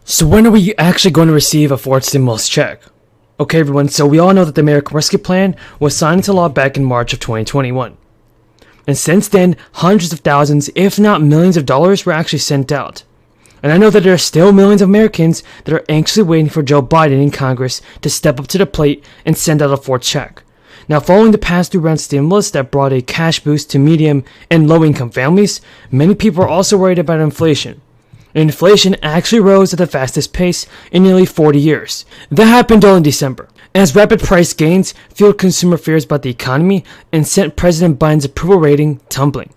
So when are we actually going to receive a fourth stimulus check? Okay everyone, so we all know that the American Rescue Plan was signed into law back in March of 2021. And since then, hundreds of thousands, if not millions of dollars were actually sent out. And I know that there are still millions of Americans that are anxiously waiting for Joe Biden in Congress to step up to the plate and send out a fourth check. Now, following the past 2 round stimulus that brought a cash boost to medium and low income families, many people are also worried about inflation. And inflation actually rose at the fastest pace in nearly 40 years. That happened all in December, as rapid price gains fueled consumer fears about the economy and sent President Biden's approval rating tumbling.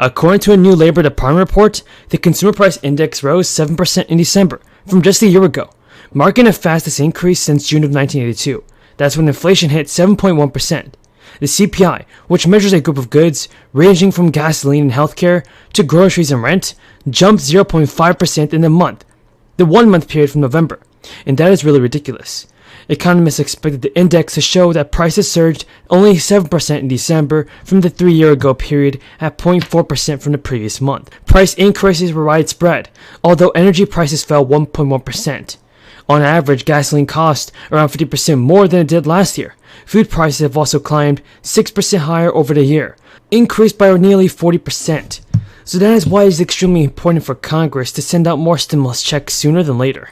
According to a new Labor Department report, the consumer price index rose 7% in December from just a year ago, marking the fastest increase since June of 1982. That's when inflation hit 7.1%. The CPI, which measures a group of goods ranging from gasoline and healthcare to groceries and rent, jumped 0.5% in the 1 month period from November, and that is really ridiculous. Economists expected the index to show that prices surged only 7% in December from the 3-year-ago period at 0.4% from the previous month. Price increases were widespread, although energy prices fell 1.1%. On average, gasoline cost around 50% more than it did last year. Food prices have also climbed 6% higher over the year, increased by nearly 40%. So that is why it is extremely important for Congress to send out more stimulus checks sooner than later.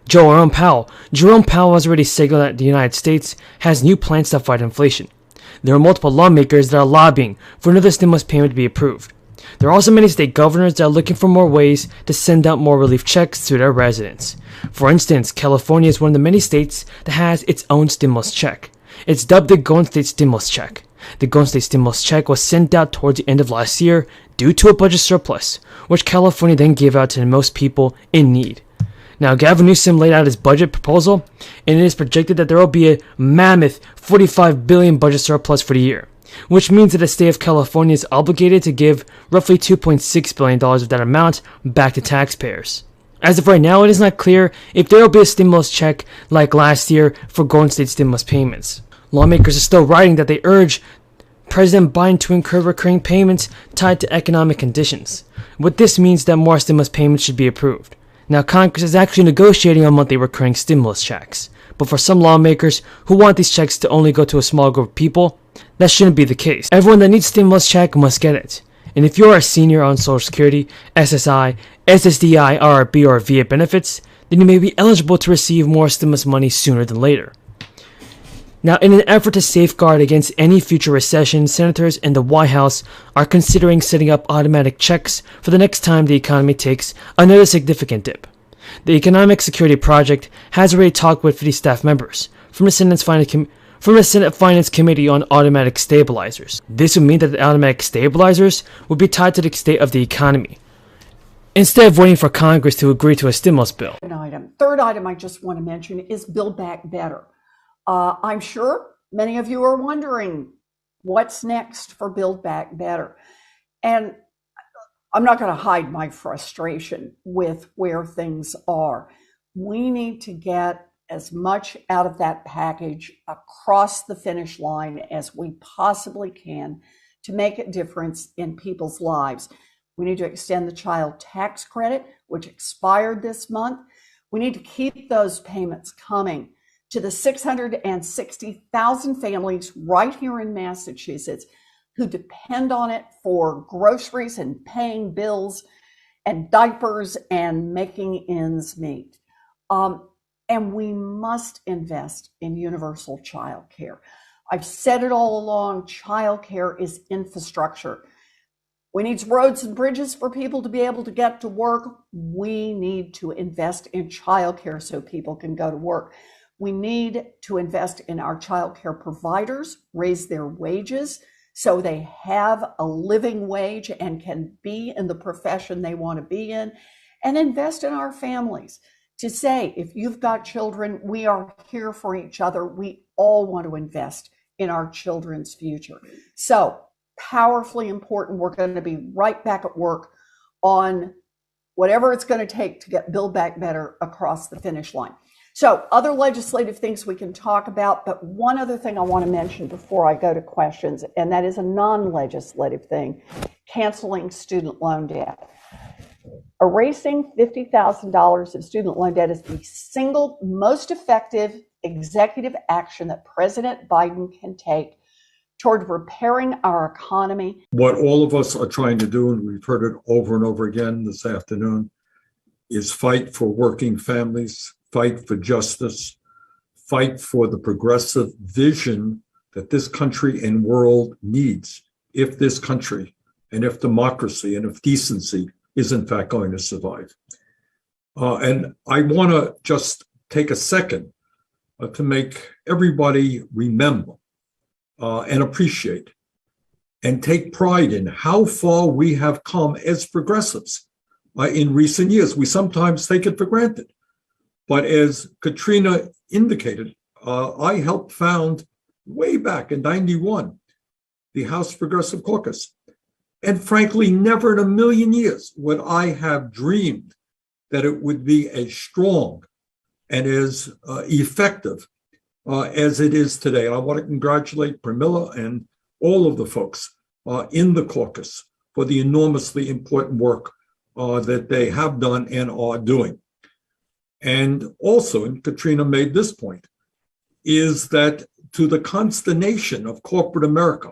Jerome Powell has already signaled that the United States has new plans to fight inflation. There are multiple lawmakers that are lobbying for another stimulus payment to be approved. There are also many state governors that are looking for more ways to send out more relief checks to their residents. For instance, California is one of the many states that has its own stimulus check. It's dubbed the Golden State Stimulus Check. The Golden State Stimulus Check was sent out towards the end of last year due to a budget surplus, which California then gave out to most people in need. Now, Gavin Newsom laid out his budget proposal, and it is projected that there will be a mammoth $45 billion budget surplus for the year, which means that the state of California is obligated to give roughly $2.6 billion of that amount back to taxpayers. As of right now, it is not clear if there will be a stimulus check like last year for Golden State stimulus payments. Lawmakers are still writing that they urge President Biden to incur recurring payments tied to economic conditions. What this means that more stimulus payments should be approved. Now, Congress is actually negotiating on monthly recurring stimulus checks, but for some lawmakers who want these checks to only go to a small group of people, that shouldn't be the case. Everyone that needs stimulus check must get it. And if you're a senior on Social Security, SSI, SSDI, RRB, or VA benefits, then you may be eligible to receive more stimulus money sooner than later. Now, in an effort to safeguard against any future recession, senators and the White House are considering setting up automatic checks for the next time the economy takes another significant dip. The Economic Security Project has already talked with 50 staff members from the Senate Finance Committee on automatic stabilizers. This would mean that the automatic stabilizers would be tied to the state of the economy, instead of waiting for Congress to agree to a stimulus bill. Third item I just want to mention is Build Back Better. I'm sure many of you are wondering what's next for Build Back Better. And I'm not going to hide my frustration with where things are. We need to get as much out of that package across the finish line as we possibly can to make a difference in people's lives. We need to extend the child tax credit, which expired this month. We need to keep those payments coming to the 660,000 families right here in Massachusetts who depend on it for groceries and paying bills and diapers and making ends meet. And we must invest in universal childcare. I've said it all along, childcare is infrastructure. We need roads and bridges for people to be able to get to work. We need to invest in childcare so people can go to work. We need to invest in our childcare providers, raise their wages so they have a living wage and can be in the profession they want to be in, and invest in our families. To say, if you've got children, we are here for each other. We all want to invest in our children's future. So, powerfully important. We're going to be right back at work on whatever it's going to take to get Build Back Better across the finish line. So other legislative things we can talk about, but one other thing I want to mention before I go to questions, and that is a non-legislative thing, canceling student loan debt. Erasing $50,000 of student loan debt is the single most effective executive action that President Biden can take toward repairing our economy. What all of us are trying to do, and we've heard it over and over again this afternoon, is fight for working families, fight for justice, fight for the progressive vision that this country and world needs if this country and if democracy and if decency is in fact going to survive. And I want to just take a second to make everybody remember and appreciate and take pride in how far we have come as progressives in recent years. We sometimes take it for granted. But as Katrina indicated, I helped found way back in '91 the House Progressive Caucus. And frankly, never in a million years would I have dreamed that it would be as strong and as effective as it is today. And I want to congratulate Pramila and all of the folks in the caucus for the enormously important work that they have done and are doing. And also, and Katrina made this point, is that to the consternation of corporate America,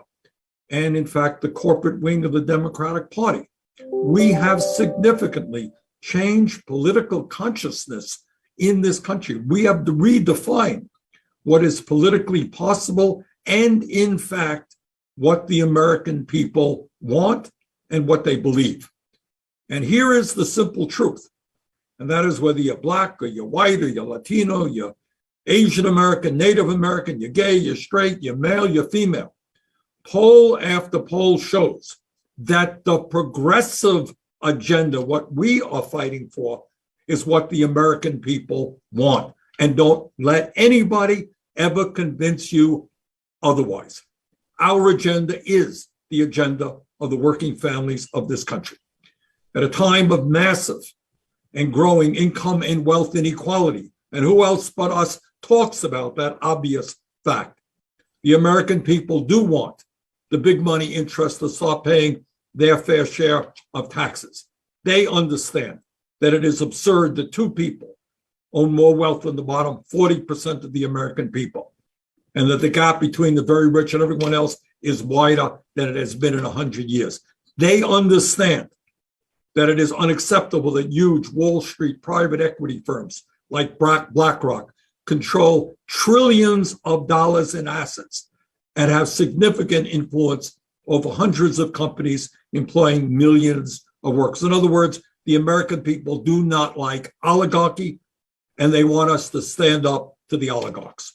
and in fact, the corporate wing of the Democratic Party, we have significantly changed political consciousness in this country. We have to redefine what is politically possible and, in fact, what the American people want and what they believe. And here is the simple truth, and that is whether you're Black or you're white or you're Latino, you're Asian American, Native American, you're gay, you're straight, you're male, you're female. Poll after poll shows that the progressive agenda, what we are fighting for, is what the American people want. And don't let anybody ever convince you otherwise. Our agenda is the agenda of the working families of this country. At a time of massive and growing income and wealth inequality, and who else but us talks about that obvious fact? The American people do want the big money interests to start paying their fair share of taxes. They understand that it is absurd that two people own more wealth than the bottom 40% of the American people, and that the gap between the very rich and everyone else is wider than it has been in 100 years. They understand that it is unacceptable that huge Wall Street private equity firms like BlackRock control trillions of dollars in assets and have significant influence over hundreds of companies employing millions of workers. In other words, the American people do not like oligarchy, and they want us to stand up to the oligarchs.